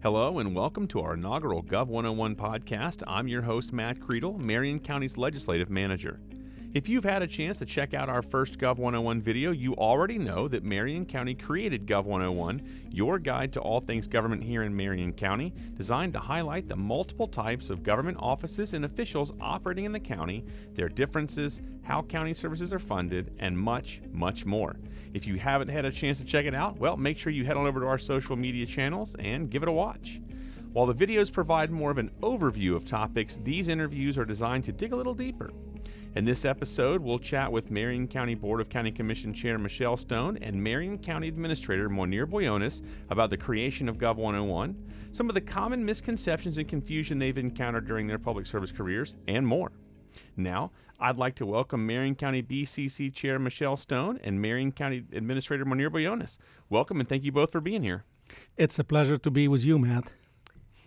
Hello and welcome to our inaugural Gov101 podcast. I'm your host, Matt Creedle, Marion County's Legislative Manager. If you've had a chance to check out our first Gov101 video, you already know that Marion County created Gov101, your guide to all things government here in Marion County, designed to highlight the multiple types of government offices and officials operating in the county, their differences, how county services are funded, and much, much more. If you haven't had a chance to check it out, well, make sure you head on over to our social media channels and give it a watch. While the videos provide more of an overview of topics, these interviews are designed to dig a little deeper. In this episode, we'll chat with Marion County Board of County Commission Chair Michelle Stone and Marion County Administrator Monir Boyonis about the creation of Gov101, some of the common misconceptions and confusion they've encountered during their public service careers, and more. Now, I'd like to welcome Marion County BCC Chair Michelle Stone and Marion County Administrator Monir Boyonis. Welcome and thank you both for being here. It's a pleasure to be with you, Matt.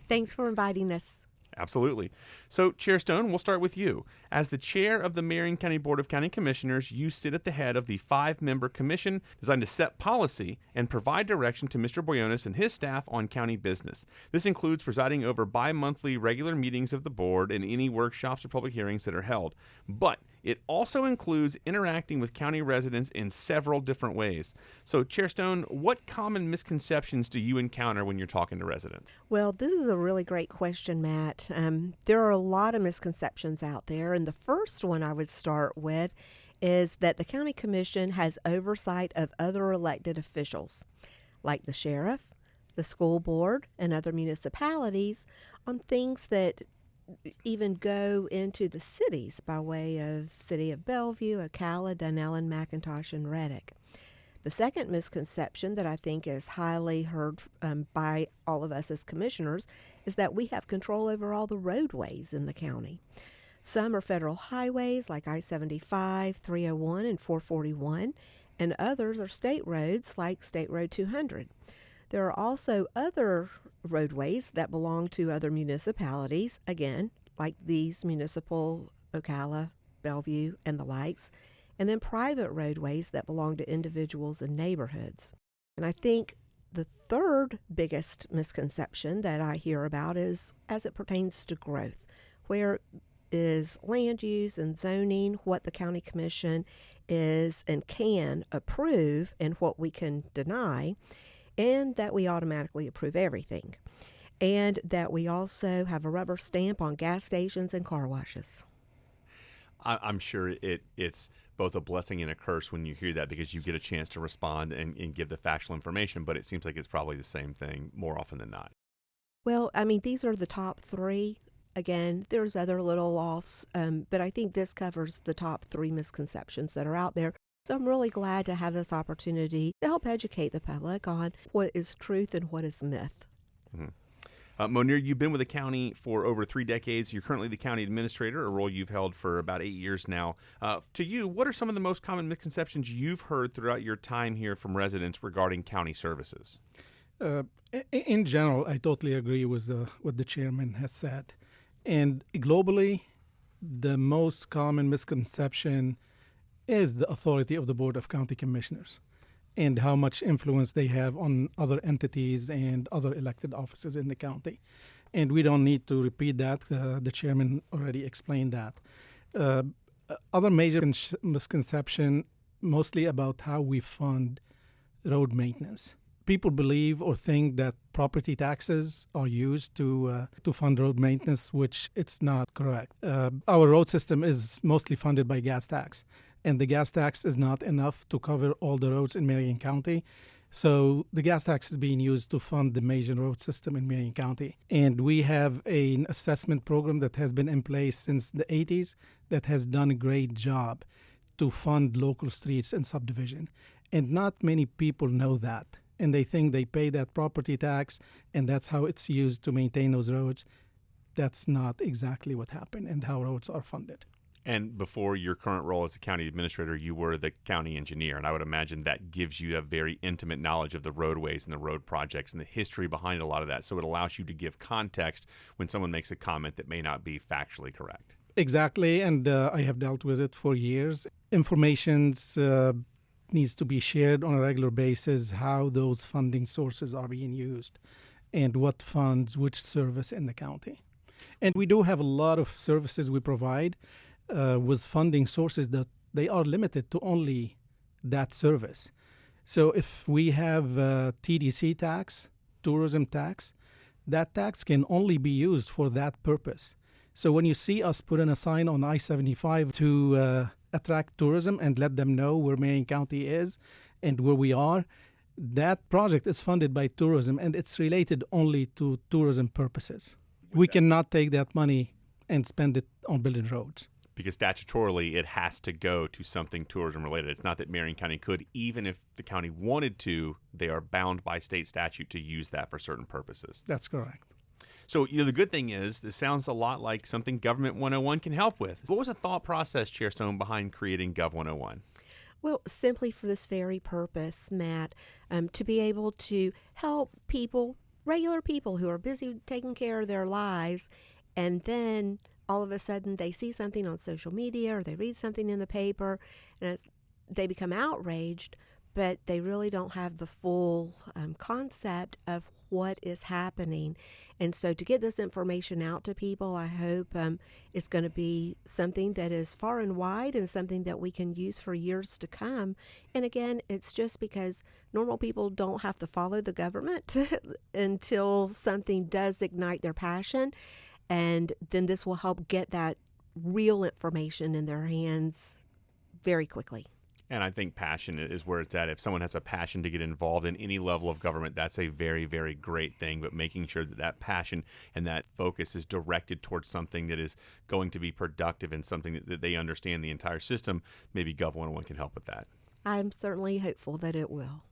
Thanks for inviting us. Absolutely. So, Chair Stone, we'll start with you. As the chair of the Marion County Board of County Commissioners, you sit at the head of the 5-member commission designed to set policy and provide direction to Mr. Boyonis and his staff on county business. This includes presiding over bi-monthly regular meetings of the board and any workshops or public hearings that are held. But it also includes interacting with county residents in several different ways. So, Chair Stone, what common misconceptions do you encounter when you're talking to residents? Well, this is a really great question, Matt. There are a lot of misconceptions out there, and the first one I would start with is that the county commission has oversight of other elected officials, like the sheriff, the school board, and other municipalities on things that even go into the cities by way of City of Bellevue, Ocala, Dunnellon, McIntosh, and Reddick. The second misconception that I think is highly heard by all of us as commissioners is that we have control over all the roadways in the county. Some are federal highways like I-75, 301, and 441, and others are state roads like State Road 200. There are also other roadways that belong to other municipalities, again, like these municipal, Ocala, Bellevue, and the likes, and then private roadways that belong to individuals and neighborhoods. And I think the third biggest misconception that I hear about is as it pertains to growth. Where is land use and zoning, what the county commission is and can approve and what we can deny, and that we automatically approve everything, and that we also have a rubber stamp on gas stations and car washes. I'm sure it's both a blessing and a curse when you hear that because you get a chance to respond and give the factual information, but it seems like it's probably the same thing more often than not. Well, I mean, these are the top three. Again, there's other little offs, but I think this covers the top three misconceptions that are out there. So I'm really glad to have this opportunity to help educate the public on what is truth and what is myth. Mm-hmm. Monir, you've been with the county for over 3 decades. You're currently the county administrator, a role you've held for about 8 years now. To you, what are some of the most common misconceptions you've heard throughout your time here from residents regarding county services? In general, I totally agree with what the chairman has said. And globally, the most common misconception is the authority of the Board of County Commissioners and how much influence they have on other entities and other elected offices in the county. And we don't need to repeat that. The chairman already explained that. Other major misconception, mostly about how we fund road maintenance. People believe or think that property taxes are used to fund road maintenance, which it's not correct. Our road system is mostly funded by gas tax, and the gas tax is not enough to cover all the roads in Marion County. So the gas tax is being used to fund the major road system in Marion County. And we have an assessment program that has been in place since the 80s that has done a great job to fund local streets and subdivision. And not many people know that. And they think they pay that property tax, and that's how it's used to maintain those roads. That's not exactly what happened and how roads are funded. And before your current role as a county administrator, you were the county engineer, and I would imagine that gives you a very intimate knowledge of the roadways and the road projects and the history behind a lot of that, so it allows you to give context when someone makes a comment that may not be factually correct. Exactly, and I have dealt with it for years. Information's needs to be shared on a regular basis, how those funding sources are being used. and what funds which service in the county. And we do have a lot of services we provide with funding sources that they are limited to only that service. So if we have TDC tax, tourism tax, that tax can only be used for that purpose. So when you see us put in a sign on I-75 to attract tourism and let them know where Marion County is and where we are, that project is funded by tourism and it's related only to tourism purposes. We cannot take that money and spend it on building roads. Because statutorily, it has to go to something tourism related. It's not that Marion County could, even if the county wanted to, they are bound by state statute to use that for certain purposes. That's correct. So, the good thing is, this sounds a lot like something Government 101 can help with. What was the thought process, Chair Stone, behind creating Gov101? Well, simply for this very purpose, Matt, to be able to help people, regular people who are busy taking care of their lives, and then all of a sudden they see something on social media or they read something in the paper and they become outraged, but they really don't have the full concept of what is happening. And so to get this information out to people, I hope is going to be something that is far and wide and something that we can use for years to come. And again, it's just because normal people don't have to follow the government until something does ignite their passion. And then this will help get that real information in their hands very quickly. And I think passion is where it's at. If someone has a passion to get involved in any level of government, that's a very, very great thing. But making sure that that passion and that focus is directed towards something that is going to be productive and something that they understand the entire system, maybe Gov101 can help with that. I'm certainly hopeful that it will.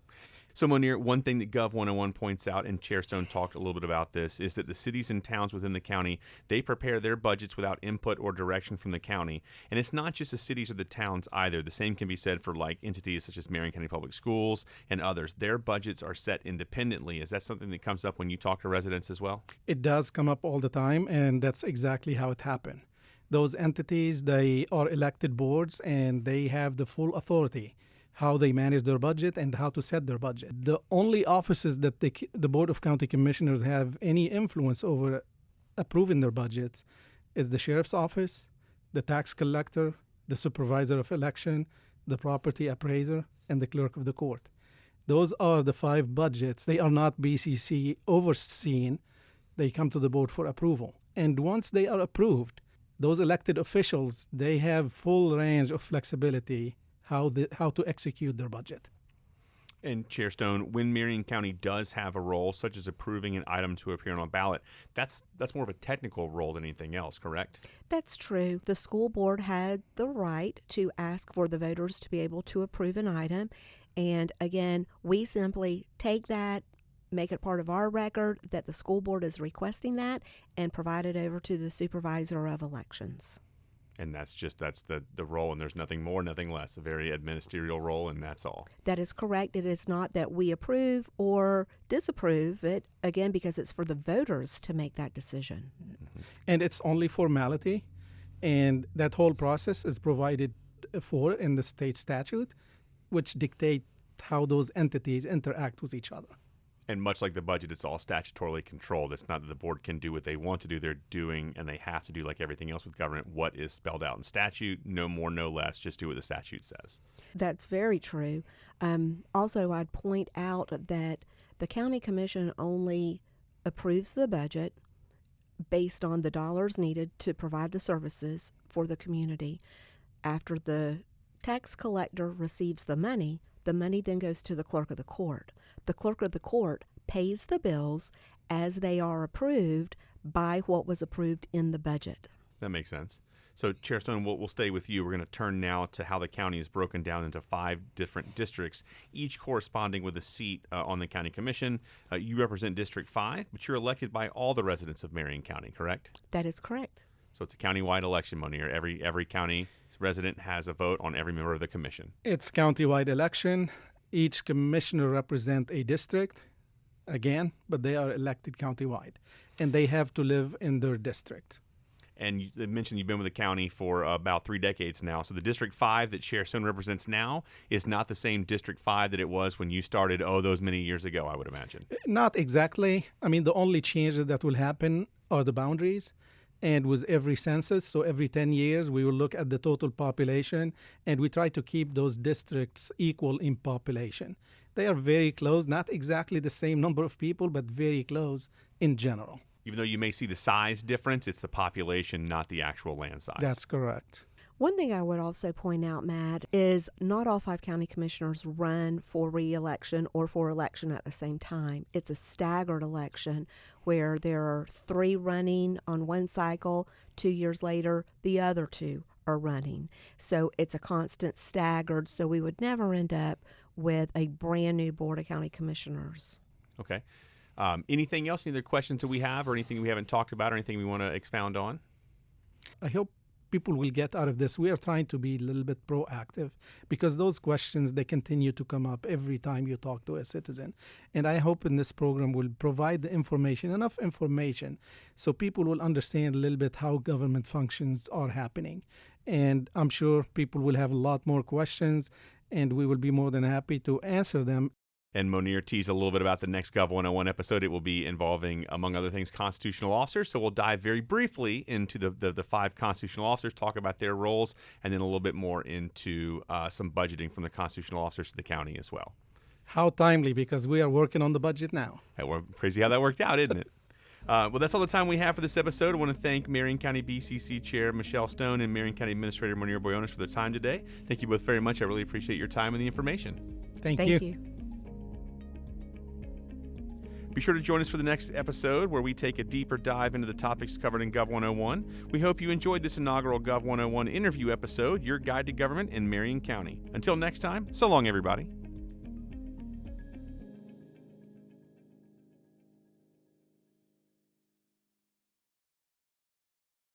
So, Monier, one thing that Gov101 points out, and Chair Stone talked a little bit about this, is that the cities and towns within the county, they prepare their budgets without input or direction from the county. And it's not just the cities or the towns either. The same can be said for like entities such as Marion County Public Schools and others. Their budgets are set independently. Is that something that comes up when you talk to residents as well? It does come up all the time, and that's exactly how it happened. Those entities, they are elected boards, and they have the full authority how they manage their budget and how to set their budget. The only offices that the Board of County Commissioners have any influence over approving their budgets is the Sheriff's Office, the Tax Collector, the Supervisor of Election, the Property Appraiser, and the Clerk of the Court. Those are the 5 budgets. They are not BCC overseen. They come to the board for approval. And once they are approved, those elected officials, they have full range of flexibility how to execute their budget. And Chair Stone, when Marion County does have a role, such as approving an item to appear on a ballot, that's more of a technical role than anything else, correct? That's true. The school board had the right to ask for the voters to be able to approve an item. And again, we simply take that, make it part of our record that the school board is requesting that, and provide it over to the supervisor of elections. And that's the role, and there's nothing more, nothing less, a very administrative role, and that's all. That is correct. It is not that we approve or disapprove it, again, because it's for the voters to make that decision. Mm-hmm. And it's only formality, and that whole process is provided for in the state statute, which dictate how those entities interact with each other. And much like the budget, it's all statutorily controlled. It's not that the board can do what they want to do. They're doing, and they have to do, like everything else with government, what is spelled out in statute. No more, no less. Just do what the statute says. That's very true. Also, I'd point out that the county commission only approves the budget based on the dollars needed to provide the services for the community. After the tax collector receives the money then goes to the clerk of the court. The clerk of the court pays the bills as they are approved by what was approved in the budget. That makes sense. So, Chair Stone, we'll stay with you. We're going to turn now to how the county is broken down into 5 different districts, each corresponding with a seat on the county commission. You represent District 5, but you're elected by all the residents of Marion County, correct? That is correct. So it's a countywide election, Monier. Every county resident has a vote on every member of the commission. It's countywide election. Each commissioner represents a district, again, but they are elected countywide, and they have to live in their district. And you mentioned you've been with the county for about 3 decades now. So the District 5 that Chair Stone represents now is not the same District 5 that it was when you started, those many years ago, I would imagine. Not exactly. I mean, the only changes that will happen are the boundaries. And with every census, so every 10 years, we will look at the total population, and we try to keep those districts equal in population. They are very close, not exactly the same number of people, but very close in general. Even though you may see the size difference, it's the population, not the actual land size. That's correct. One thing I would also point out, Matt, is not all 5 county commissioners run for re-election or for election at the same time. It's a staggered election where there are 3 running on one cycle. 2 years later, the other 2 are running. So it's a constant staggered, so we would never end up with a brand new Board of County Commissioners. Okay. Anything else? Any other questions that we have, or anything we haven't talked about, or anything we want to expound on? I hope people will get out of this. We are trying to be a little bit proactive because those questions, they continue to come up every time you talk to a citizen. And I hope in this program will provide the information, enough information, so people will understand a little bit how government functions are happening. And I'm sure people will have a lot more questions, and we will be more than happy to answer them. And Monir teased a little bit about the next Gov101 episode. It will be involving, among other things, constitutional officers. So we'll dive very briefly into the 5 constitutional officers, talk about their roles, and then a little bit more into some budgeting from the constitutional officers to the county as well. How timely, because we are working on the budget now. Crazy how that worked out, isn't it? Well, that's all the time we have for this episode. I want to thank Marion County BCC Chair Michelle Stone and Marion County Administrator Monir Boyonis for their time today. Thank you both very much. I really appreciate your time and the information. Thank you. Be sure to join us for the next episode where we take a deeper dive into the topics covered in Gov101. We hope you enjoyed this inaugural Gov101 interview episode, your guide to government in Marion County. Until next time, so long, everybody.